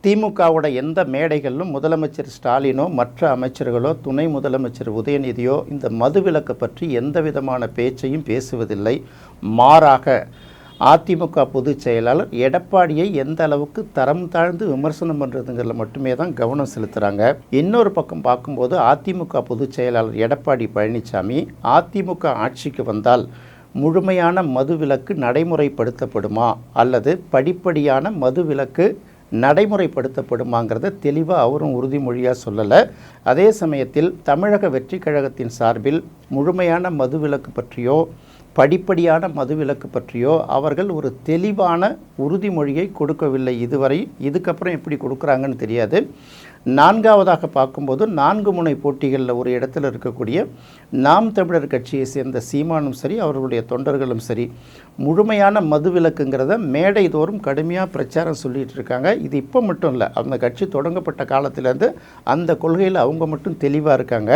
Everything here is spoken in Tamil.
திமுகவோட எந்த மேடைகளிலும் முதலமைச்சர் ஸ்டாலினோ மற்ற அமைச்சர்களோ துணை முதலமைச்சர் உதயநிதியோ இந்த மதுவிலக்கு பற்றி எந்த விதமான பேச்சையும் பேசுவதில்லை. மாறாக அதிமுக பொதுச் செயலாளர் எடப்பாடியை எந்த அளவுக்கு தரம் தாழ்ந்து விமர்சனம் பண்ணுறதுங்கிறதுல மட்டுமே தான் கவனம் செலுத்துகிறாங்க. இன்னொரு பக்கம் பார்க்கும்போது அதிமுக பொதுச் செயலாளர் எடப்பாடி பழனிசாமி அதிமுக ஆட்சிக்கு வந்தால் முழுமையான மதுவிலக்கு நடைமுறைப்படுத்தப்படுமா அல்லது படிப்படியான மதுவிலக்கு நடைமுறைப்படுத்தப்படுமாங்கிறத தெளிவாக அவரும் உறுதிமொழியாக சொல்லலை. அதே சமயத்தில் தமிழக வெற்றி கழகத்தின் சார்பில் முழுமையான மதுவிலக்கு பற்றியோ படிப்படியான மதுவிலக்கு பற்றியோ அவர்கள் ஒரு தெளிவான உறுதிமொழியை கொடுக்கவில்லை இதுவரை. இதுக்கப்புறம் எப்படி கொடுக்குறாங்கன்னு தெரியாது. நான்காவதாக பார்க்கும்போது 4 முனை போட்டிகளில் ஒரு இடத்துல இருக்கக்கூடிய நாம் தமிழர் கட்சியை சேர்ந்த சீமானும் சரி அவர்களுடைய தொண்டர்களும் சரி முழுமையான மதுவிலக்குங்கிறத மேடை தோறும் கடுமையாக பிரச்சாரம் சொல்லிகிட்டு இருக்காங்க. இது இப்போ மட்டும் இல்லை, அந்த கட்சி தொடங்கப்பட்ட காலத்திலேருந்து அந்த கொள்கையில் அவங்க மட்டும் தெளிவாக இருக்காங்க.